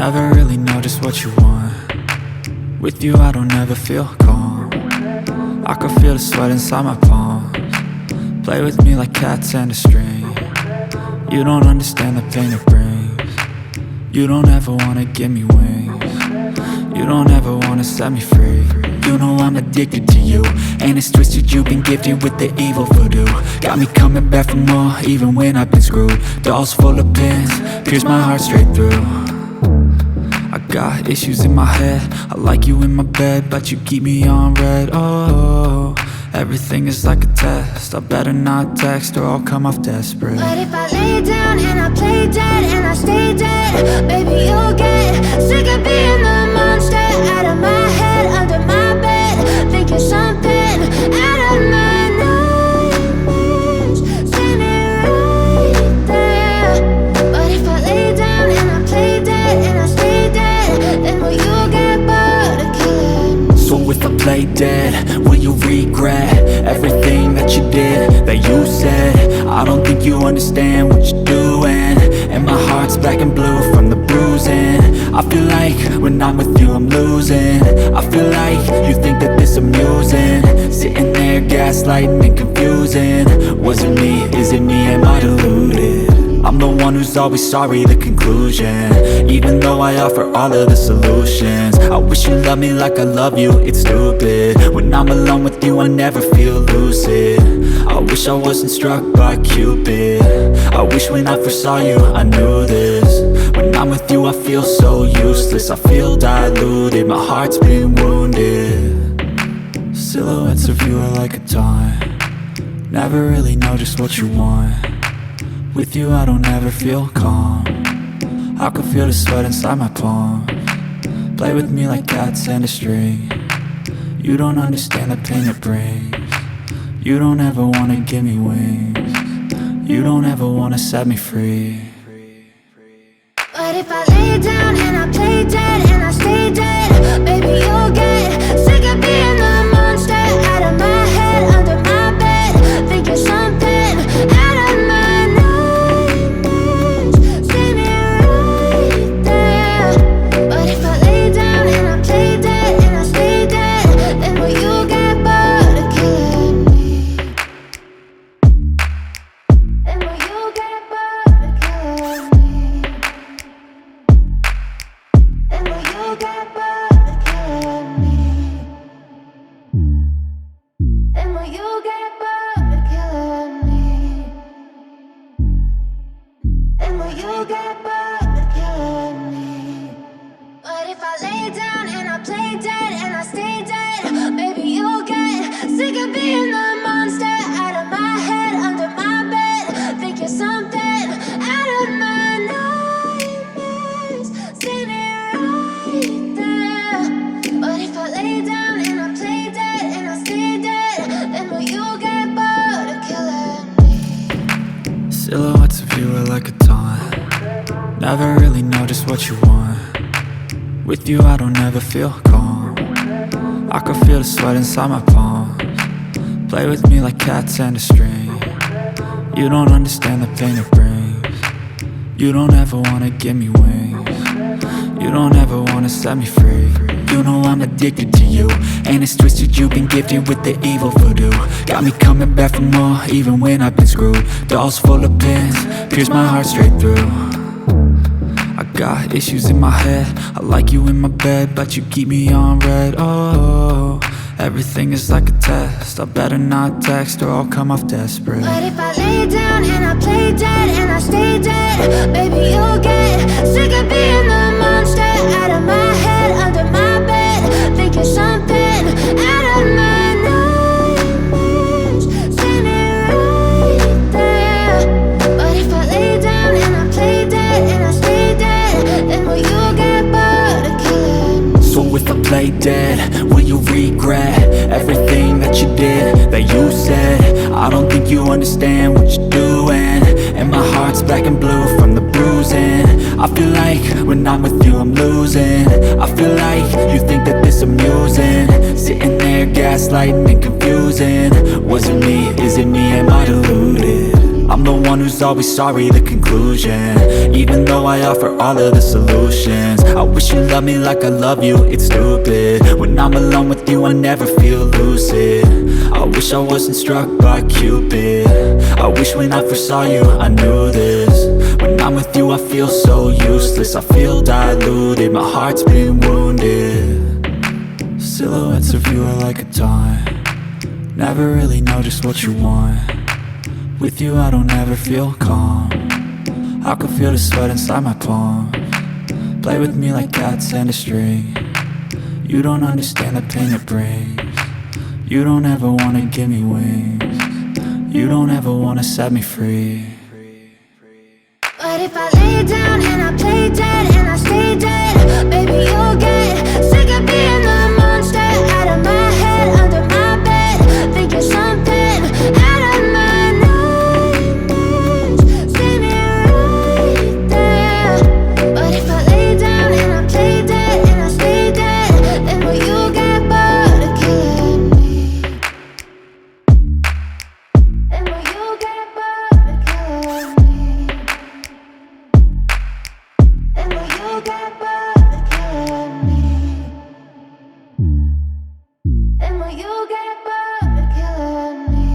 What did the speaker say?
Never really know just what you want. With you I don't ever feel calm. I can feel the sweat inside my palms. Play with me like cats and a string. You don't understand the pain it brings. You don't ever wanna give me wings. You don't ever wanna set me free. You know I'm addicted to you, and it's twisted, you've been gifted with the evil voodoo. Got me coming back for more, even when I've been screwed. Dolls full of pins, pierce my heart straight through. I got issues in my head, I like you in my bed, but you keep me on red. Oh, everything is like a test, I better not text or I'll come off desperate. But if I lay down and I play dead and I stay dead, baby you'll get sick of being the monster out of my head, under my bed, thinking something out of my nightmares, standing right there. But if I lay down and I play dead and I stay dead, then will you get bored of killing me? So if I play dead, will you regret everything that you did, that you said? I don't think you understand what you're doing, and my heart's black and blue from the bruising. I feel like when I'm with you I'm losing. I feel like you think that this amusing, sitting there gaslighting and confusing. Was it me? Is it me? Am I deluded? I'm the one who's always sorry, the conclusion, even though I offer all of the solutions. I wish you loved me like I love you, it's stupid. When I'm alone with you I never feel lucid. I wish I wasn't struck by Cupid. I wish when I first saw you I knew this. When I'm with you I feel so useless, I feel diluted, my heart's been wounded. Silhouettes of you are like a taunt. Never really know just what you want. With you I don't ever feel calm. I can feel the sweat inside my palms. Play with me like cats and a string. You don't understand the pain it brings. You don't ever wanna give me wings. You don't ever wanna set me free. But if I lay down and I play dead and I stay dead, baby you'll get sick of being the monster out of my head, under my bed, thinking something out of my nightmares, standing right there. But if I lay down and I play dead and I stay dead, then will you get bored of killing me? Then will you get bored of killing me? Then will you get bored of killing me? Then will you get bored of killing me? Then will you get bored of killing me? But if I lay down and I play dead and I stay dead, baby you'll get sick of being the monster out of my head, under my bed, thinking something out of my nightmares, standing right there. But if I lay down and I play dead and I stay dead, then will you get bored of killing me? Silhouettes of you are like a taunt. Never really know just what you want. With you I don't ever feel calm. I can feel the sweat inside my palms. Play with me like cats and a string. You don't understand the pain it brings. You don't ever wanna give me wings. You don't ever wanna set me free. You know I'm addicted to you, and it's twisted, you've been gifted with the evil voodoo. Got me coming back for more, even when I've been screwed. Dolls full of pins, pierce my heart straight through. I got issues in my head, I like you in my bed, but you keep me on red. Oh, everything is like a test, I better not text or I'll come off desperate. But if I lay down and I play dead and I stay dead, baby you'll get sick of being the monster out of my head, under my bed, thinking something out of my nightmares, standing right there. But if I lay down and I play dead and I stay dead, then will you get bored of killing me? So if I play dead, will you regret everything that you did, that you said? I don't think you understand what you're doing, and my heart's black and blue from the bruising. I feel like when I'm with you I'm losing. I feel like you think that this amusing, sitting there gaslighting and confusing. Was it me? Is it me? Am I deluded? I'm the one one who's always sorry, the conclusion. Even though I offer all of the solutions, I wish you loved me like I love you, it's stupid. When I'm alone with you, I never feel lucid. I wish I wasn't struck by Cupid. I wish when I first saw you, I knew this. When I'm with you, I feel so useless. I feel diluted, my heart's been wounded. Silhouettes of you are like a taunt. Never really know just what you want. With you I don't ever feel calm. I can feel the sweat inside my palm. Play with me like cats and a string. You don't understand the pain it brings. You don't ever wanna give me wings. You don't ever wanna set me free. But if I lay down and I play dead and I stay dead, baby you'll get sick of being the monster out of my head, under my bed, thinking something out of my nightmares. See me right there. But if I lay down and I play dead and I stay dead, then will you get bored of killing me? Then will you get bored of killing me? And will you get bored of killing me? And will you get bored of killing me?